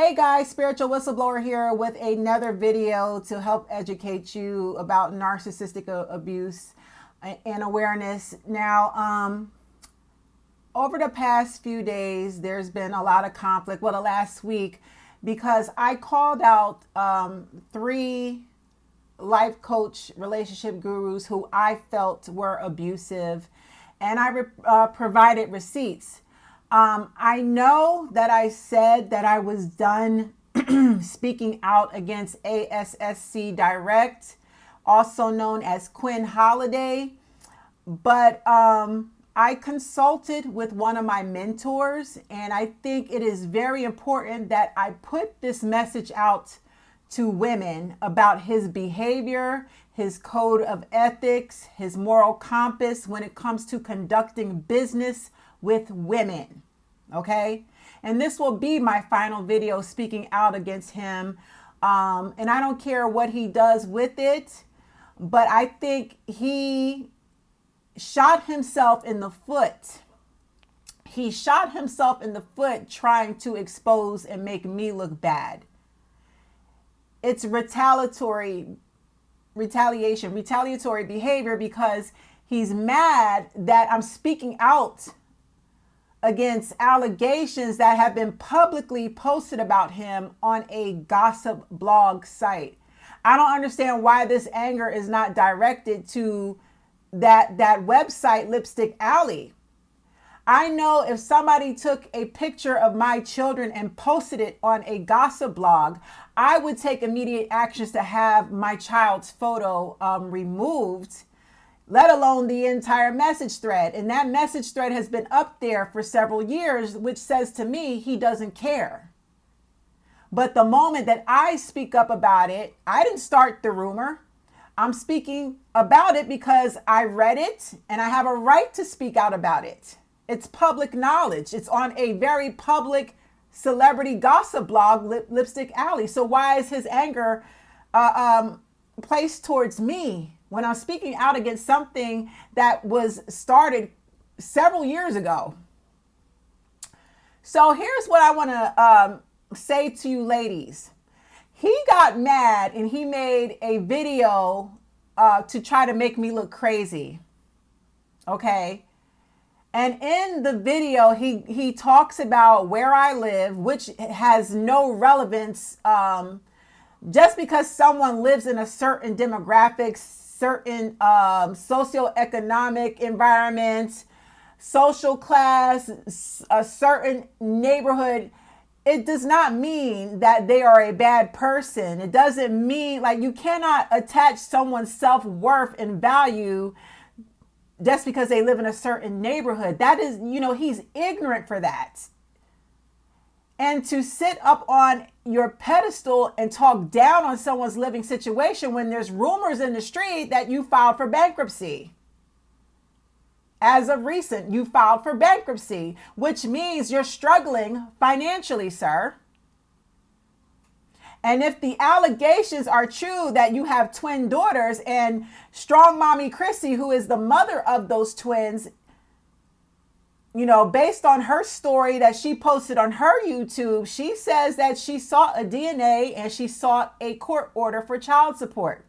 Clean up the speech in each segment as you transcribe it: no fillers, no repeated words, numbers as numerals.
Hey guys, Spiritual Whistleblower here with another video to help educate you about narcissistic abuse and awareness. Now, over the past few days, there's been a lot of conflict, well, the last week, because I called out three life coach relationship gurus who I felt were abusive, and I provided receipts. I know that I said that I was done speaking out against ASSC Direct, also known as Quinn Holiday, but I consulted with one of my mentors, and I think it is very important that I put this message out to women about his behavior, his code of ethics, his moral compass when it comes to conducting business with women. Okay. And this will be my final video speaking out against him. And I don't care what he does with it, but I think he shot himself in the foot. He shot himself in the foot trying to expose and make me look bad. It's retaliatory behavior because he's mad that I'm speaking out against allegations that have been publicly posted about him on a gossip blog site. I don't understand why this anger is not directed to that website, Lipstick Alley. I know if somebody took a picture of my children and posted it on a gossip blog, I would take immediate actions to have my child's photo removed, let alone the entire message thread. And that message thread has been up there for several years, which says to me he doesn't care. But the moment that I speak up about it, I didn't start the rumor. I'm speaking about it because I read it and I have a right to speak out about it. It's public knowledge. It's on a very public celebrity gossip blog, Lipstick Alley. So why is his anger placed towards me when I'm speaking out against something that was started several years ago? So here's what I want to say to you ladies. He got mad and he made a video to try to make me look crazy. Okay. And in the video, he talks about where I live, which has no relevance. Just because someone lives in a certain demographic, certain socioeconomic environment, social class, a certain neighborhood, it does not mean that they are a bad person. It doesn't mean, like, you cannot attach someone's self-worth and value just because they live in a certain neighborhood. That is, he's ignorant for that. And to sit up on your pedestal and talk down on someone's living situation when there's rumors in the street that you filed for bankruptcy. As of recent, you filed for bankruptcy, which means you're struggling financially, sir. And if the allegations are true that you have twin daughters, and Strong Mommy Chrissy, who is the mother of those twins, based on her story that she posted on her YouTube, she says that she sought a DNA and she sought a court order for child support.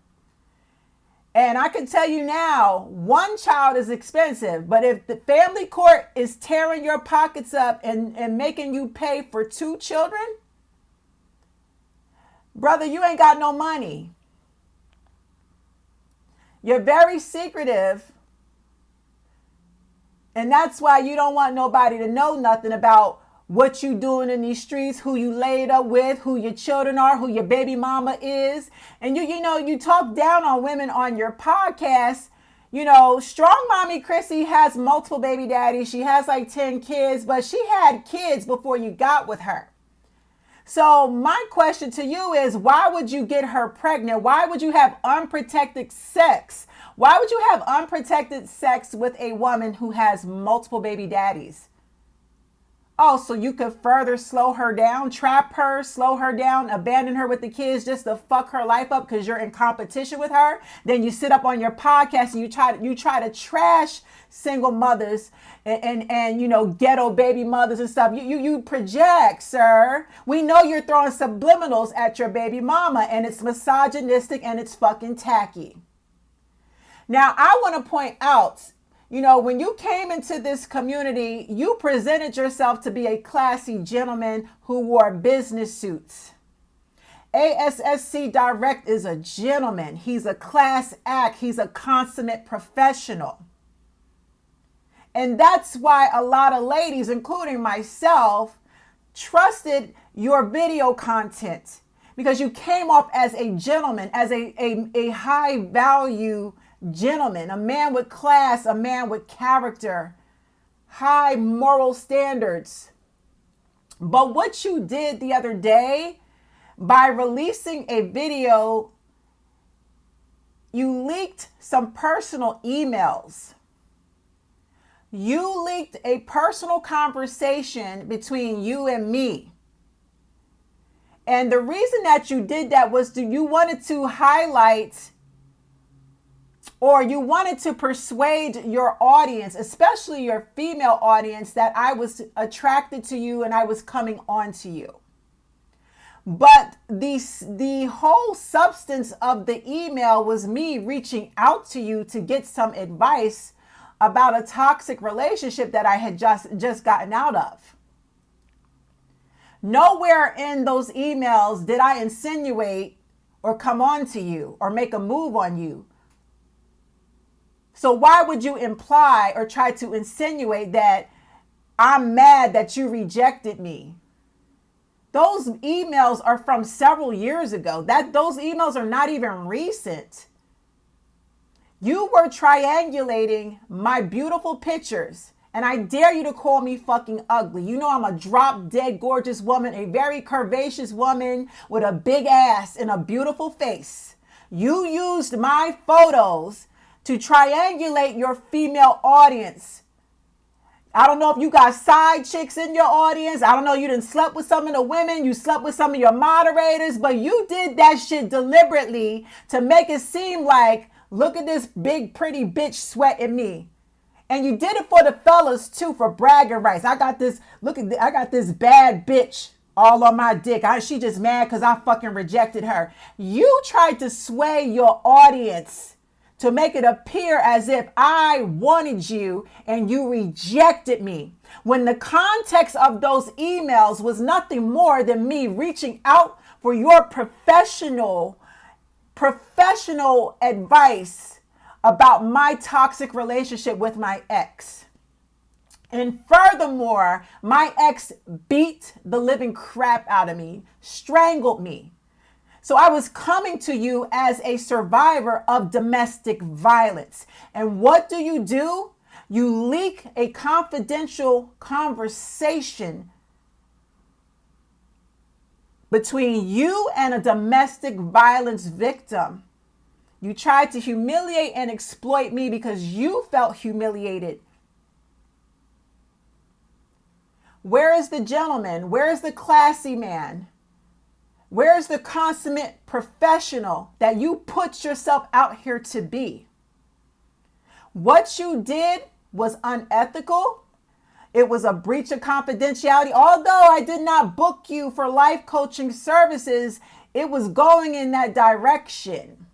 And I can tell you now, one child is expensive, but if the family court is tearing your pockets up and making you pay for two children, brother, you ain't got no money. You're very secretive. And that's why you don't want nobody to know nothing about what you doing in these streets, who you laid up with, who your children are, who your baby mama is. And you talk down on women on your podcast. Strong Mommy Chrissy has multiple baby daddies. She has like 10 kids, but she had kids before you got with her. So my question to you is, why would you get her pregnant? Why would you have unprotected sex? Why would you have unprotected sex with a woman who has multiple baby daddies? Oh, so you could further slow her down, trap her, slow her down, abandon her with the kids just to fuck her life up because you're in competition with her. Then you sit up on your podcast and you try to trash single mothers and you know, ghetto baby mothers and stuff. You project, sir. We know you're throwing subliminals at your baby mama, and it's misogynistic and it's fucking tacky. Now, I want to point out, you know, when you came into this community, you presented yourself to be a classy gentleman who wore business suits. ASSC Direct is a gentleman. He's a class act. He's a consummate professional. And that's why a lot of ladies, including myself, trusted your video content, because you came off as a gentleman, as a high value gentleman, a man with class, a man with character, high moral standards. But what you did the other day by releasing a video, you leaked some personal emails. You leaked a personal conversation between you and me. And the reason that you did that was you wanted to highlight, or you wanted to persuade your audience, especially your female audience, that I was attracted to you and I was coming on to you. But the whole substance of the email was me reaching out to you to get some advice about a toxic relationship that I had just gotten out of. Nowhere in those emails did I insinuate or come on to you or make a move on you. So why would you imply or try to insinuate that I'm mad that you rejected me? Those emails are from several years ago. Those emails are not even recent. You were triangulating my beautiful pictures, and I dare you to call me fucking ugly. You know I'm a drop dead gorgeous woman, a very curvaceous woman with a big ass and a beautiful face. You used my photos to triangulate your female audience. I don't know if you got side chicks in your audience. I don't know, you done slept with some of the women. You slept with some of your moderators, but you did that shit deliberately to make it seem like, look at this big pretty bitch sweating me. And you did it for the fellas too, for bragging rights. I got this bad bitch all on my dick. She just mad because I fucking rejected her. You tried to sway your audience to make it appear as if I wanted you and you rejected me, when the context of those emails was nothing more than me reaching out for your professional advice about my toxic relationship with my ex. And furthermore, my ex beat the living crap out of me, strangled me. So I was coming to you as a survivor of domestic violence. And what do? You leak a confidential conversation between you and a domestic violence victim. You tried to humiliate and exploit me because you felt humiliated. Where is the gentleman? Where is the classy man? Where's the consummate professional that you put yourself out here to be? What you did was unethical. It was a breach of confidentiality. Although I did not book you for life coaching services, it was going in that direction.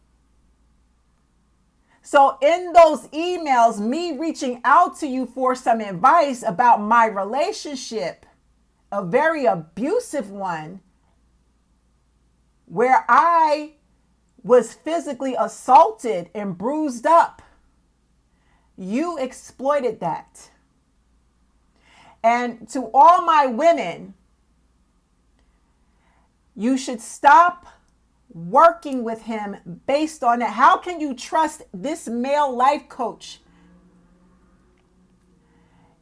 So in those emails, me reaching out to you for some advice about my relationship, a very abusive one, where I was physically assaulted and bruised up, you exploited that. And to all my women, you should stop working with him based on that. How can you trust this male life coach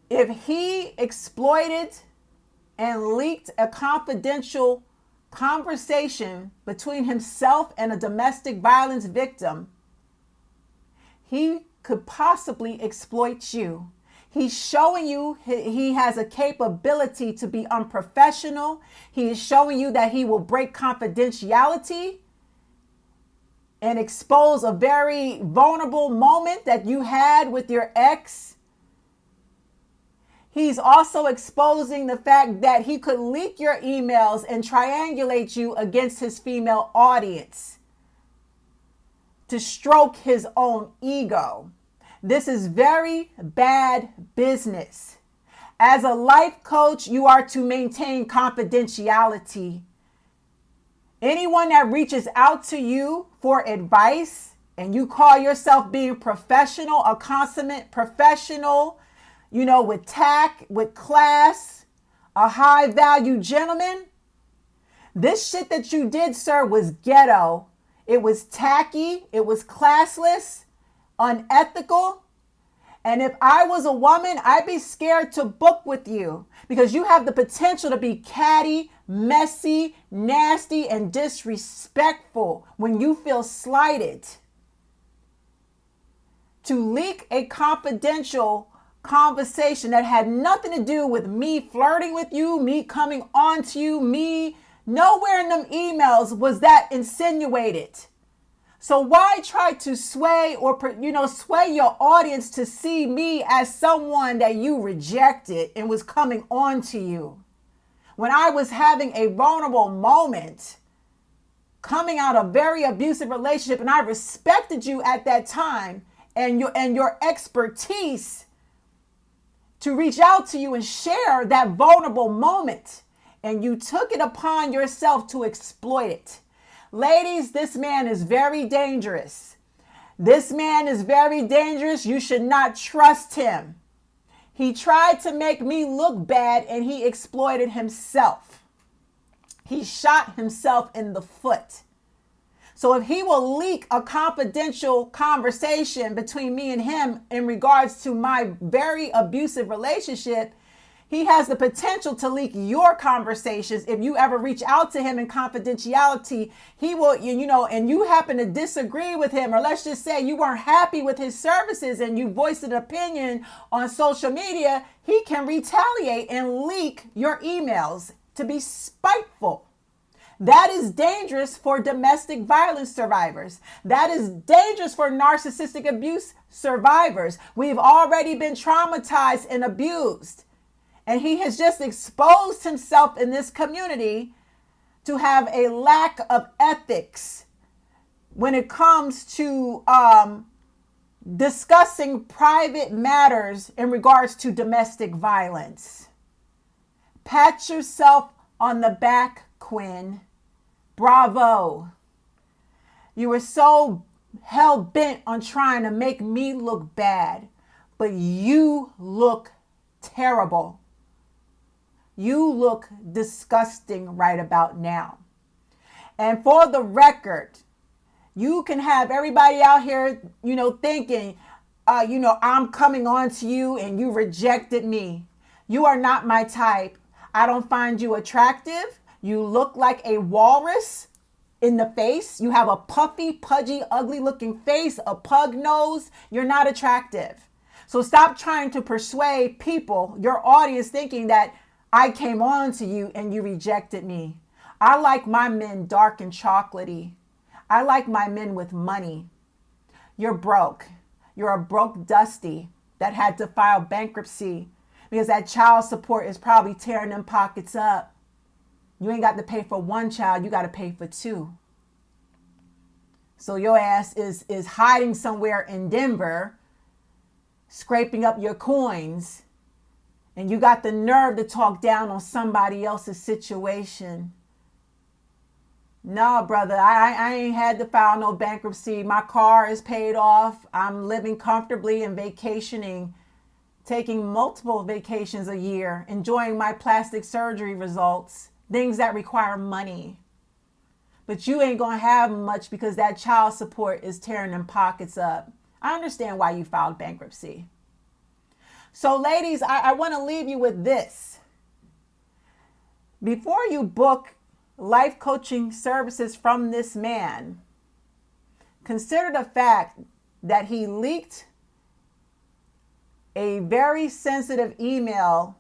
if he exploited and leaked a confidential conversation between himself and a domestic violence victim? He could possibly exploit you. He's showing you he has a capability to be unprofessional. He is showing you that he will break confidentiality and expose a very vulnerable moment that you had with your ex. He's also exposing the fact that he could leak your emails and triangulate you against his female audience to stroke his own ego. This is very bad business. As a life coach, you are to maintain confidentiality. Anyone that reaches out to you for advice and you call yourself being professional, a consummate professional, with tact, with class, a high value gentleman, this shit that you did, sir, was ghetto. It was tacky. It was classless, unethical. And if I was a woman, I'd be scared to book with you because you have the potential to be catty, messy, nasty, and disrespectful when you feel slighted. To leak a confidential conversation that had nothing to do with me flirting with you, me coming on to you, me, nowhere in them emails was that insinuated. So why try to sway your audience to see me as someone that you rejected and was coming on to you? When I was having a vulnerable moment, coming out of a very abusive relationship, and I respected you at that time and your expertise to reach out to you and share that vulnerable moment, and you took it upon yourself to exploit it. Ladies, this man is very dangerous. This man is very dangerous. You should not trust him. He tried to make me look bad and he exploited himself. He shot himself in the foot. So if he will leak a confidential conversation between me and him in regards to my very abusive relationship, he has the potential to leak your conversations. If you ever reach out to him in confidentiality, he will, and you happen to disagree with him, or let's just say you weren't happy with his services and you voiced an opinion on social media, he can retaliate and leak your emails to be spiteful. That is dangerous for domestic violence survivors. That is dangerous for narcissistic abuse survivors. We've already been traumatized and abused. And he has just exposed himself in this community to have a lack of ethics when it comes to discussing private matters in regards to domestic violence. Pat yourself on the back, Quinn. Bravo. You were so hell-bent on trying to make me look bad, but you look terrible. You look disgusting right about now. And for the record, you can have everybody out here, thinking, I'm coming on to you and you rejected me. You are not my type. I don't find you attractive. You look like a walrus in the face. You have a puffy, pudgy, ugly looking face, a pug nose. You're not attractive. So stop trying to persuade people, your audience, thinking that I came on to you and you rejected me. I like my men dark and chocolatey. I like my men with money. You're broke. You're a broke dusty that had to file bankruptcy because that child support is probably tearing them pockets up. You ain't got to pay for one child. You got to pay for two. So your ass is hiding somewhere in Denver, scraping up your coins. And you got the nerve to talk down on somebody else's situation. No, brother, I ain't had to file no bankruptcy. My car is paid off. I'm living comfortably and vacationing, taking multiple vacations a year, enjoying my plastic surgery results, things that require money. But you ain't going to have much because that child support is tearing them pockets up. I understand why you filed bankruptcy. So ladies, I want to leave you with this. Before you book life coaching services from this man, consider the fact that he leaked a very sensitive email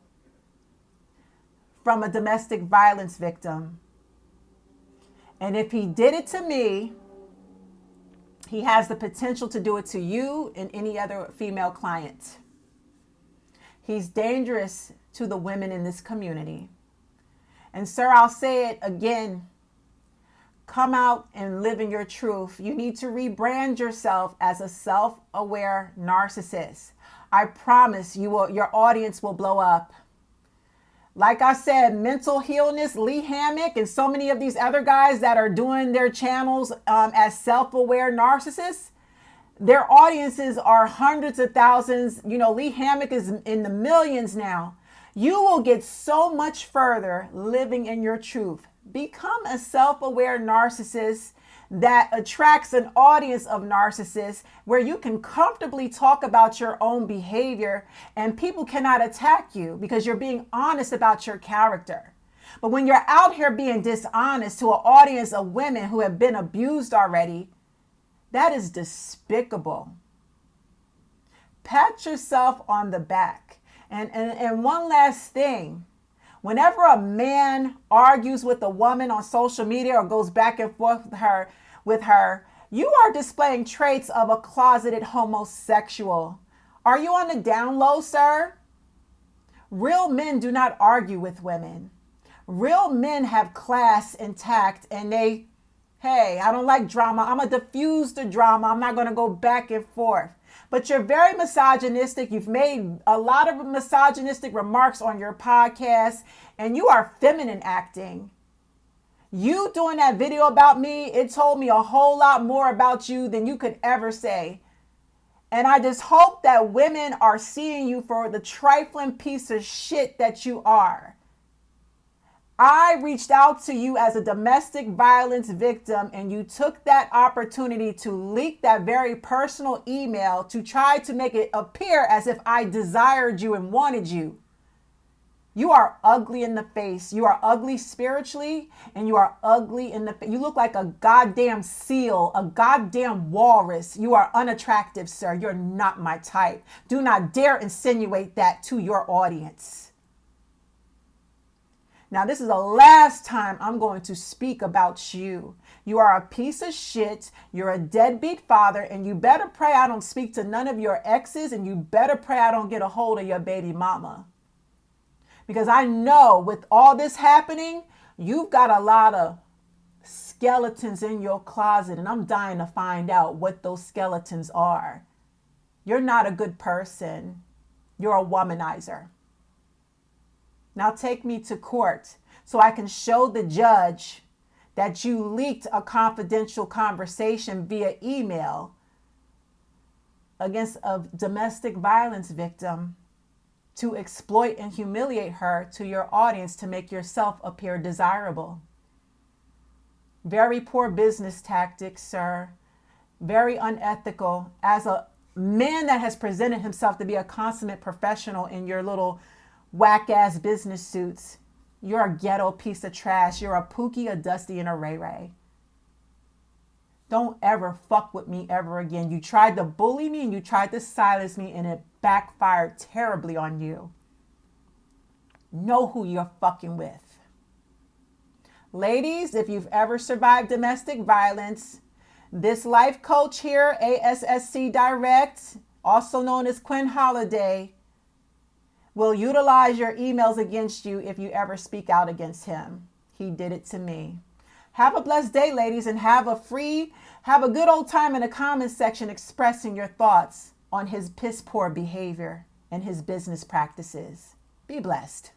from a domestic violence victim. And if he did it to me, he has the potential to do it to you and any other female client. He's dangerous to the women in this community. And sir, I'll say it again. Come out and live in your truth. You need to rebrand yourself as a self-aware narcissist. I promise you will, your audience will blow up. Like I said, Mental Healness, Lee Hammock, and so many of these other guys that are doing their channels as self-aware narcissists, their audiences are hundreds of thousands. You know, Lee Hammock is in the millions now. You will get so much further living in your truth. Become a self-aware narcissist that attracts an audience of narcissists where you can comfortably talk about your own behavior and people cannot attack you because you're being honest about your character. But when you're out here being dishonest to an audience of women who have been abused already, that is despicable. Pat yourself on the back. And one last thing. Whenever a man argues with a woman on social media or goes back and forth with her, you are displaying traits of a closeted homosexual. Are you on the down low, sir? Real men do not argue with women. Real men have class intact and hey, I don't like drama. I'm going to diffuse the drama. I'm not going to go back and forth. But you're very misogynistic. You've made a lot of misogynistic remarks on your podcast, and you are feminine acting. You doing that video about me, it told me a whole lot more about you than you could ever say. And I just hope that women are seeing you for the trifling piece of shit that you are. I reached out to you as a domestic violence victim, and you took that opportunity to leak that very personal email to try to make it appear as if I desired you and wanted you. You are ugly in the face. You are ugly spiritually, and you are ugly in the face. You look like a goddamn seal, a goddamn walrus. You are unattractive, sir. You're not my type. Do not dare insinuate that to your audience. Now, this is the last time I'm going to speak about you. You are a piece of shit. You're a deadbeat father, and you better pray I don't speak to none of your exes, and you better pray I don't get a hold of your baby mama. Because I know with all this happening, you've got a lot of skeletons in your closet, and I'm dying to find out what those skeletons are. You're not a good person. You're a womanizer. Now take me to court so I can show the judge that you leaked a confidential conversation via email against a domestic violence victim to exploit and humiliate her to your audience to make yourself appear desirable. Very poor business tactics, sir. Very unethical. As a man that has presented himself to be a consummate professional in your little whack-ass business suits, you're a ghetto piece of trash. You're a Pookie, a Dusty, and a Ray Ray. Don't ever fuck with me ever again. You tried to bully me and you tried to silence me, and it backfired terribly on you. Know who you're fucking with. Ladies, if you've ever survived domestic violence, this life coach here, ASSC Direct, also known as Quinn Holiday, will utilize your emails against you if you ever speak out against him. He did it to me. Have a blessed day, ladies, and have a good old time in the comment section expressing your thoughts on his piss poor behavior and his business practices. Be blessed.